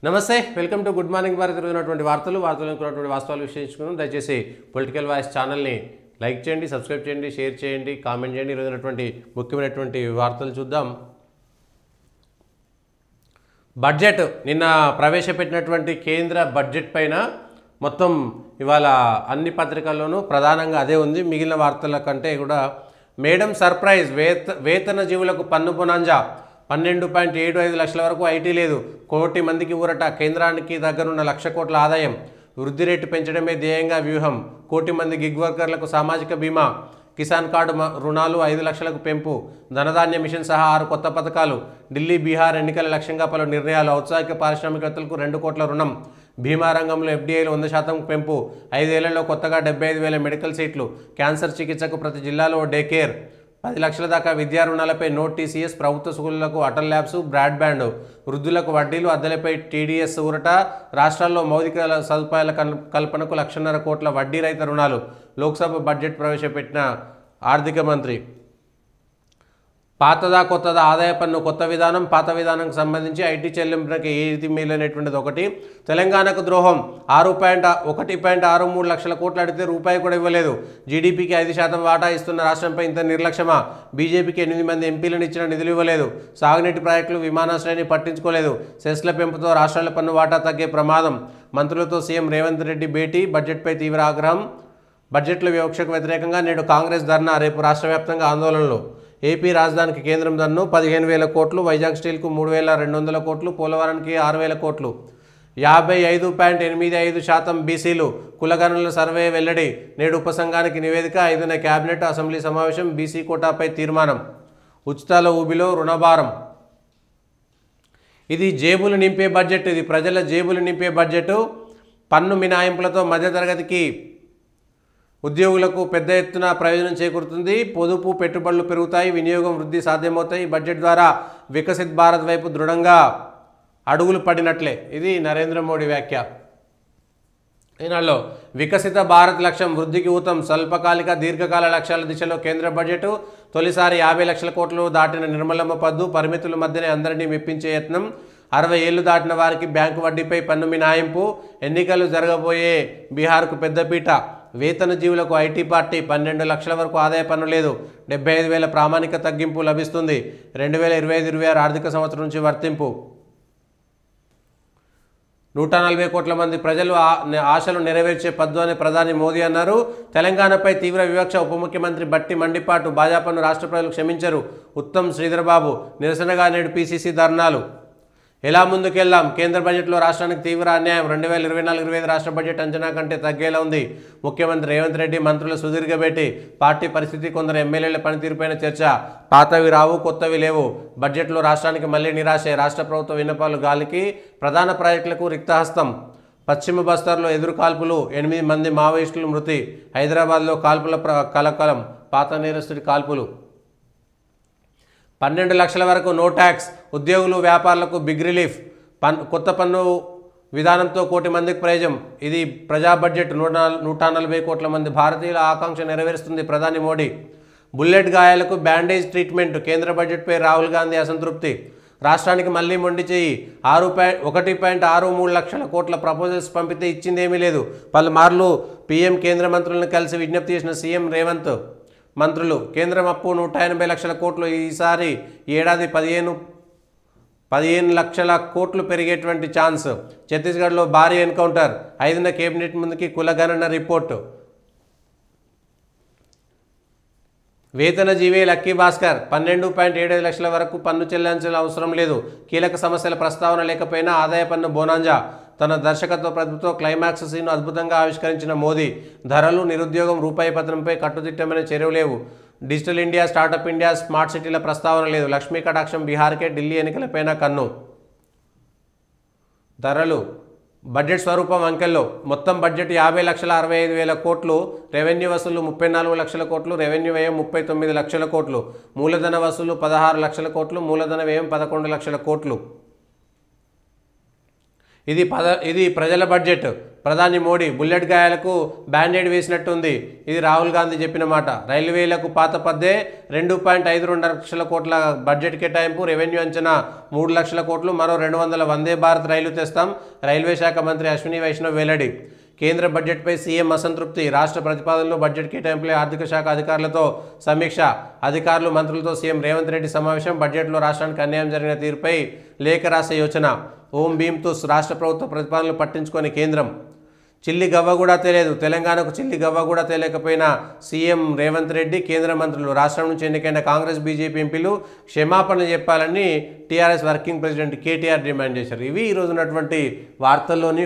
నమస్తే welcome to good morning Bharat రోజునటువంటి వార్తలు వాస్తవాలు విశ్లేషించుకుందాం. దయచేసి పొలిటికల్ వాయిస్ ఛానల్ని లైక్ చేయండి, సబ్స్క్రైబ్ చేయండి, షేర్ చేయండి, కామెంట్ చేయండి. ఈరోజునటువంటి ముఖ్యమైనటువంటి వార్తలు చూద్దాం. బడ్జెట్ నిన్న ప్రవేశపెట్టినటువంటి కేంద్ర బడ్జెట్ పైన మొత్తం ఇవాళ అన్ని పత్రికల్లోనూ ప్రధానంగా అదే ఉంది. మిగిలిన వార్తల కంటే కూడా మేడం సర్ప్రైజ్, వేతన జీవులకు పన్ను బొనాంజా 12.75 లక్షల వరకు ఐటీ లేదు, కోటి మందికి ఊరట, కేంద్రానికి దగ్గరున్న 1,00,000 కోట్ల ఆదాయం, వృద్ధి రేటు పెంచడమే ధ్యేయంగా వ్యూహం, కోటి మంది గిగ్ వర్కర్లకు సామాజిక బీమా, కిసాన్ కార్డు రుణాలు 5 లక్షలకు పెంపు, ధనధాన్య మిషన్ సహా 6 కొత్త పథకాలు, ఢిల్లీ బీహార్ ఎన్నికల లక్ష్యంగా పలు నిర్ణయాలు, ఔత్సాహిక పారిశ్రామికవేత్తలకు 2 కోట్ల రుణం, బీమా రంగంలో ఎఫ్డీఐలు 100% పెంపు, 5 ఏళ్లలో కొత్తగా 75,000 మెడికల్ సీట్లు, క్యాన్సర్ చికిత్సకు ప్రతి జిల్లాలో డే కేర్, 10 లక్షల దాకా విద్యా రుణాలపై నో టీసీఎస్, ప్రభుత్వ స్కూళ్లకు అటల్ ల్యాబ్స్, బ్రాడ్బ్యాండ్, వృద్ధులకు వడ్డీలు, అద్దెలపై టీడీఎస్ ఊరట, రాష్ట్రాల్లో మౌలిక సదుపాయాల కల్పనకు 1,50,000 కోట్ల వడ్డీ రహిత రుణాలు, లోక్సభ బడ్జెట్ ప్రవేశపెట్టిన ఆర్థిక మంత్రి. పాతదా కొత్తదా ఆదాయ పన్ను కొత్త విధానం, పాత విధానానికి సంబంధించి ఐటీ చెల్లింపునకి ఏది మేలనేటువంటిది ఒకటి. తెలంగాణకు ద్రోహం, 1.63 లక్షల కోట్లు అడిగితే రూపాయి కూడా ఇవ్వలేదు, జీడీపీకి 5% వాటా ఇస్తున్న రాష్ట్రంపై ఇంత నిర్లక్ష్యమా, బీజేపీకి 8 మంది ఎంపీలను ఇచ్చిన నిధులు ఇవ్వలేదు, సాగునీటి ప్రాజెక్టులు విమానాశ్రయాన్ని పట్టించుకోలేదు, సెస్ల పెంపుతో రాష్ట్రాల పన్ను వాటా తగ్గే ప్రమాదం, మంత్రులతో సీఎం రేవంత్ రెడ్డి భేటీ, బడ్జెట్పై తీవ్ర ఆగ్రహం, బడ్జెట్లో వివక్షకు వ్యతిరేకంగా నేడు కాంగ్రెస్ ధర్నా, రేపు రాష్ట్ర వ్యాప్తంగా ఆందోళనలు, ఏపీ రాజధానికి కేంద్రం దన్ను 15,000 కోట్లు, వైజాగ్ స్టీల్కు 3,200 కోట్లు, పోలవరానికి 6,000 కోట్లు, 55.85% బీసీలు, కులగణనల సర్వే వెల్లడి, నేడు ఉపసంఘానికి నివేదిక, 5న కేబినెట్ అసెంబ్లీ సమావేశం, బీసీ కోటాపై తీర్మానం, ఉచితాల ఊబిలో రుణభారం. ఇది జేబులు నింపే బడ్జెట్, ఇది ప్రజల జేబులు నింపే బడ్జెట్. పన్ను మినహాయింపులతో మధ్యతరగతికి ఉద్యోగులకు పెద్ద ఎత్తున ప్రయోజనం చేకూరుతుంది, పొదుపు పెట్టుబడులు పెరుగుతాయి, వినియోగం వృద్ధి సాధ్యమవుతాయి, బడ్జెట్ ద్వారా వికసిత్ భారత్ వైపు దృఢంగా అడుగులు పడినట్లే. ఇది నరేంద్ర మోడీ వ్యాఖ్య. ఈనాడులో వికసిత భారత్ లక్ష్యం, వృద్ధికి ఊతం, స్వల్పకాలిక దీర్ఘకాల లక్ష్యాల దిశలో కేంద్ర బడ్జెట్, తొలిసారి 50 లక్షల కోట్లు దాటిన నిర్మలమ్మ పద్దు, పరిమితుల మధ్యనే అందరినీ మెప్పించే యత్నం, 60 ఏళ్లు దాటిన వారికి బ్యాంకు వడ్డీపై పన్ను మినహాయింపు, ఎన్నికలు జరగబోయే బీహార్కు పెద్దపీట, వేతన జీవులకు ఐటీ పార్టీ, 12 లక్షల వరకు ఆదాయ పన్ను లేదు, 75,000 ప్రామాణిక తగ్గింపు లభిస్తుంది, 2025-26 ఆర్థిక సంవత్సరం నుంచి వర్తింపు, 140 కోట్ల మంది ప్రజలు ఆశలు నెరవేర్చే పద్దు అని ప్రధాని మోదీ అన్నారు. తెలంగాణపై తీవ్ర వివక్ష, ఉప ముఖ్యమంత్రి బట్టి మండిపాటు, భాజపాను రాష్ట్ర ప్రజలు క్షమించరు, ఉత్తమ్ శ్రీధర్ బాబు, నిరసనగా నేడు పీసీసీ ధర్నాలు. ఎలా ముందుకెళ్దాం, కేంద్ర బడ్జెట్లో రాష్ట్రానికి తీవ్ర అన్యాయం, 2024-25 రాష్ట్ర బడ్జెట్ అంచనా కంటే తగ్గేలా ఉంది, ముఖ్యమంత్రి రేవంత్ రెడ్డి మంత్రుల సుదీర్ఘ భేటీ, పార్టీ పరిస్థితి, కొందరు ఎమ్మెల్యేల పనితీరుపైన చర్చ, పాతవి రావు కొత్తవి లేవు, బడ్జెట్లో రాష్ట్రానికి మళ్లీ నిరాశే, రాష్ట్ర ప్రభుత్వ విన్నపాలు గాలికి, ప్రధాన ప్రాజెక్టులకు రిక్తహస్తం, పశ్చిమ బస్తర్లో ఎదురు కాల్పులు, 8 మంది మావోయిస్టులు మృతి, హైదరాబాద్లో కాల్పుల కలకలం, పాత నేరస్తుడి కాల్పులు, 12 లక్షల వరకు నో ట్యాక్స్, ఉద్యోగులు వ్యాపారులకు బిగ్ రిలీఫ్, కొత్త పన్ను విధానంతో కోటి మందికి ప్రయోజనం, ఇది ప్రజా బడ్జెట్, 140 కోట్ల మంది భారతీయుల ఆకాంక్ష నెరవేరుస్తుంది ప్రధాని మోడీ, బుల్లెట్ గాయాలకు బ్యాండేజ్ ట్రీట్మెంట్, కేంద్ర బడ్జెట్పై రాహుల్ గాంధీ అసంతృప్తి, రాష్ట్రానికి మళ్లీ మొండి చేయి, 1.63 లక్షల కోట్ల ప్రపోజల్స్ పంపితే ఇచ్చిందేమీ లేదు, పలుమార్లు పీఎం కేంద్ర మంత్రులను కలిసి విజ్ఞప్తి చేసిన సీఎం రేవంత్, మంత్రులు, కేంద్రం అప్పు 180 లక్షల కోట్లు, ఈసారి ఏడాది 15 లక్షల కోట్లు పెరిగేటువంటి ఛాన్స్, ఛత్తీస్గఢ్లో భారీ ఎన్కౌంటర్, 5న కేబినెట్ ముందుకి కులగణన రిపోర్టు, వేతన జీవే లక్కీ భాస్కర్, 12.75 లక్షల వరకు పన్ను చెల్లించాల్సిన అవసరం లేదు, కీలక సమస్యల ప్రస్తావన లేకపోయినా ఆదాయ పన్ను బోనాంజా, తన దర్శకత్వ ప్రతిభతో క్లైమాక్స్ సీన్ను అద్భుతంగా ఆవిష్కరించిన మోదీ, ధరలు, నిరుద్యోగం, రూపాయి పతనంపై కట్టుదిట్టమైన చర్యలు లేవు, digital India, startup India, smart సిటీల ప్రస్తావన లేదు, లక్ష్మీ కటాక్షం, బీహార్కే, ఢిల్లీ ఎన్నికలపైన కన్ను, ధరలు, బడ్జెట్ స్వరూపం అంకెల్లో, మొత్తం బడ్జెట్ 50,65,000 కోట్లు, రెవెన్యూ వసూలు 34 లక్షల కోట్లు, రెవెన్యూ వ్యయం 39 లక్షల కోట్లు, మూలధన వసూలు 16 లక్షల కోట్లు, మూలధన వ్యయం 11 లక్షల కోట్లు. ఇది ప్రజల బడ్జెట్. ప్రధాని మోడీ బుల్లెట్ గాయాలకు బ్యాండేడ్ వేసినట్టుంది. ఇది రాహుల్ గాంధీ చెప్పిన మాట. రైల్వేలకు పాత పద్దే 2.52 లక్షల కోట్ల బడ్జెట్ కేటాయింపు. రెవెన్యూ అంచనా 3 లక్షల కోట్లు. మరో 200 వందే భారత్ రైలు తెస్తాం. రైల్వే శాఖ మంత్రి అశ్విని వైష్ణవ్ వెల్లడి. కేంద్ర బడ్జెట్పై సీఎం అసంతృప్తి. రాష్ట్ర ప్రతిపాదనలో బడ్జెట్ కేటాయింపులై ఆర్థిక శాఖ అధికారులతో సమీక్ష. అధికారులు మంత్రులతో సీఎం రేవంత్ రెడ్డి సమావేశం. బడ్జెట్లో రాష్ట్రానికి అన్యాయం జరిగిన తీరుపై లేఖ రాసే యోచన. ఓం భీమ్ తుస్. రాష్ట్ర ప్రభుత్వ ప్రతిపాదనలు పట్టించుకొని కేంద్రం. చిల్లి గవ్వ కూడా తెలియదు. తెలంగాణకు చిల్లి గవ్వ కూడా తెలియకపోయినా సీఎం రేవంత్ రెడ్డి, కేంద్ర మంత్రులు, రాష్ట్రం నుంచి ఎన్నికైన కాంగ్రెస్ బీజేపీ ఎంపీలు క్షమాపణ చెప్పాలని TRS working president KTR demand చేశారు. ఇవి ఈరోజు ఉన్నటువంటి వార్తల్లోని